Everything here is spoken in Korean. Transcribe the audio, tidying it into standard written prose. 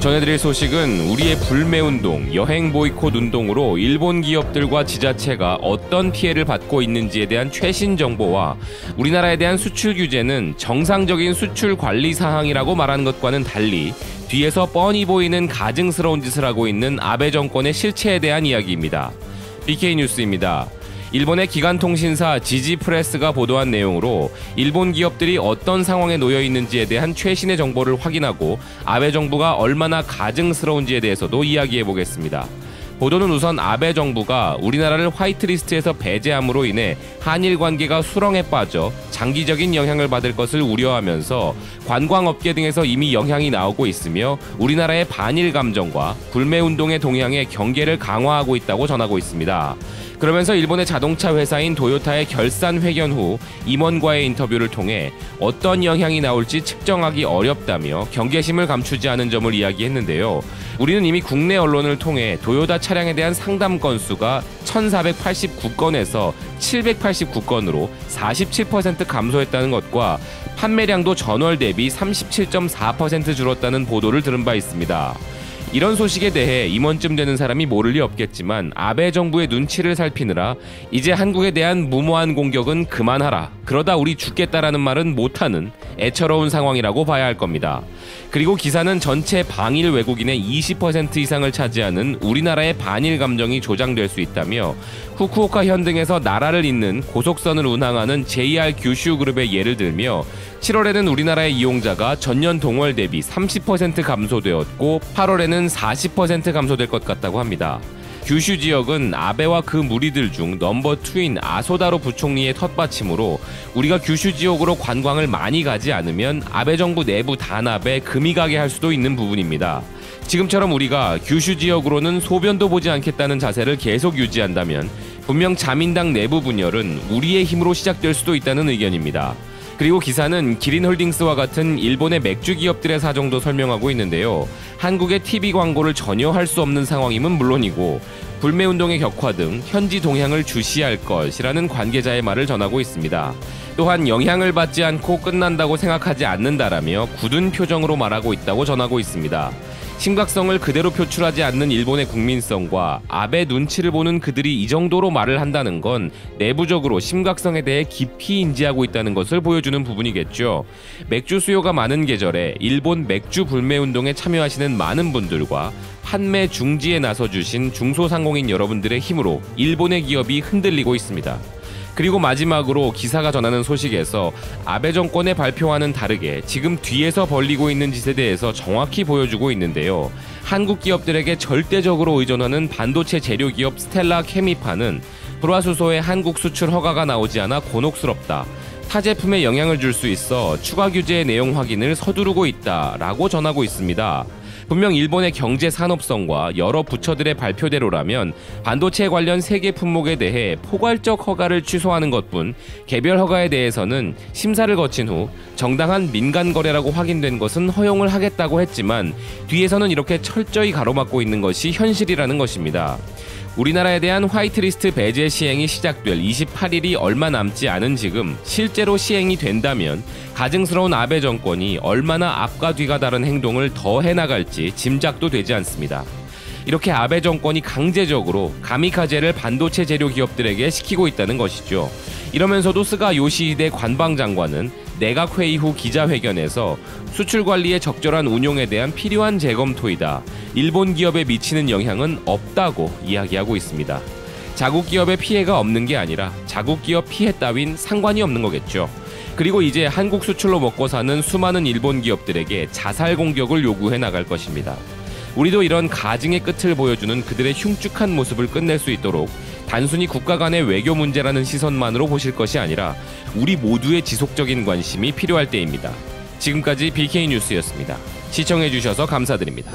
전해드릴 소식은 우리의 불매운동, 여행 보이콧 운동으로 일본 기업들과 지자체가 어떤 피해를 받고 있는지에 대한 최신 정보와 우리나라에 대한 수출 규제는 정상적인 수출 관리 사항이라고 말하는 것과는 달리 뒤에서 뻔히 보이는 가증스러운 짓을 하고 있는 아베 정권의 실체에 대한 이야기입니다. BK 뉴스입니다. 일본의 기간통신사 지지프레스가 보도한 내용으로 일본 기업들이 어떤 상황에 놓여 있는지에 대한 최신의 정보를 확인하고 아베 정부가 얼마나 가증스러운지에 대해서도 이야기해 보겠습니다. 보도는 우선 아베 정부가 우리나라를 화이트리스트에서 배제함으로 인해 한일 관계가 수렁에 빠져 장기적인 영향을 받을 것을 우려하면서 관광업계 등에서 이미 영향이 나오고 있으며 우리나라의 반일 감정과 불매운동의 동향에 경계를 강화하고 있다고 전하고 있습니다. 그러면서 일본의 자동차 회사인 도요타의 결산 회견 후 임원과의 인터뷰를 통해 어떤 영향이 나올지 측정하기 어렵다며 경계심을 감추지 않은 점을 이야기했는데요. 우리는 이미 국내 언론을 통해 도요타 차량에 대한 상담 건수가 1,489건에서 789건으로 47% 감소했다는 것과 판매량도 전월 대비 37.4% 줄었다는 보도를 들은 바 있습니다. 이런 소식에 대해 임원쯤 되는 사람이 모를 리 없겠지만 아베 정부의 눈치를 살피느라 이제 한국에 대한 무모한 공격은 그만하라, 그러다 우리 죽겠다라는 말은 못하는 애처로운 상황이라고 봐야 할 겁니다. 그리고 기사는 전체 방일 외국인의 20% 이상을 차지하는 우리나라의 반일 감정이 조장될 수 있다며 후쿠오카 현 등에서 나라를 잇는 고속선을 운항하는 JR 규슈그룹의 예를 들며 7월에는 우리나라의 이용자가 전년 동월 대비 30% 감소되었고 8월에는 40% 감소될 것 같다고 합니다. 규슈 지역은 아베와 그 무리들 중 넘버 2인 아소다로 부총리의 텃밭이므로 우리가 규슈 지역으로 관광을 많이 가지 않으면 아베 정부 내부 단합에 금이 가게 할 수도 있는 부분입니다. 지금처럼 우리가 규슈 지역으로는 소변도 보지 않겠다는 자세를 계속 유지한다면 분명 자민당 내부 분열은 우리의 힘으로 시작될 수도 있다는 의견입니다. 그리고 기사는 기린홀딩스와 같은 일본의 맥주 기업들의 사정도 설명하고 있는데요. 한국의 TV 광고를 전혀 할 수 없는 상황임은 물론이고 불매운동의 격화 등 현지 동향을 주시할 것이라는 관계자의 말을 전하고 있습니다. 또한 영향을 받지 않고 끝난다고 생각하지 않는다라며 굳은 표정으로 말하고 있다고 전하고 있습니다. 심각성을 그대로 표출하지 않는 일본의 국민성과 아베 눈치를 보는 그들이 이 정도로 말을 한다는 건 내부적으로 심각성에 대해 깊이 인지하고 있다는 것을 보여주는 부분이겠죠. 맥주 수요가 많은 계절에 일본 맥주 불매운동에 참여하시는 많은 분들과 판매 중지에 나서주신 중소상공인 여러분들의 힘으로 일본의 기업이 흔들리고 있습니다. 그리고 마지막으로 기사가 전하는 소식에서 아베 정권의 발표와는 다르게 지금 뒤에서 벌리고 있는 짓에 대해서 정확히 보여주고 있는데요. 한국 기업들에게 절대적으로 의존하는 반도체 재료 기업 스텔라 케미파는 불화수소의 한국 수출 허가가 나오지 않아 곤혹스럽다, 타 제품에 영향을 줄 수 있어 추가 규제의 내용 확인을 서두르고 있다라고 전하고 있습니다. 분명 일본의 경제 산업성과 여러 부처들의 발표대로라면 반도체 관련 세계 품목에 대해 포괄적 허가를 취소하는 것뿐 개별 허가에 대해서는 심사를 거친 후 정당한 민간 거래라고 확인된 것은 허용을 하겠다고 했지만 뒤에서는 이렇게 철저히 가로막고 있는 것이 현실이라는 것입니다. 우리나라에 대한 화이트리스트 배제 시행이 시작될 28일이 얼마 남지 않은 지금 실제로 시행이 된다면 가증스러운 아베 정권이 얼마나 앞과 뒤가 다른 행동을 더 해나갈지 짐작도 되지 않습니다. 이렇게 아베 정권이 강제적으로 가미카제를 반도체 재료 기업들에게 시키고 있다는 것이죠. 이러면서도 스가 요시히데 관방장관은 내각회의 후 기자회견에서 수출 관리의 적절한 운용에 대한 필요한 재검토이다, 일본 기업에 미치는 영향은 없다고 이야기하고 있습니다. 자국 기업의 피해가 없는 게 아니라 자국 기업 피해 따윈 상관이 없는 거겠죠. 그리고 이제 한국 수출로 먹고 사는 수많은 일본 기업들에게 자살 공격을 요구해 나갈 것입니다. 우리도 이런 가증의 끝을 보여주는 그들의 흉측한 모습을 끝낼 수 있도록 단순히 국가 간의 외교 문제라는 시선만으로 보실 것이 아니라 우리 모두의 지속적인 관심이 필요할 때입니다. 지금까지 BK 뉴스였습니다. 시청해주셔서 감사드립니다.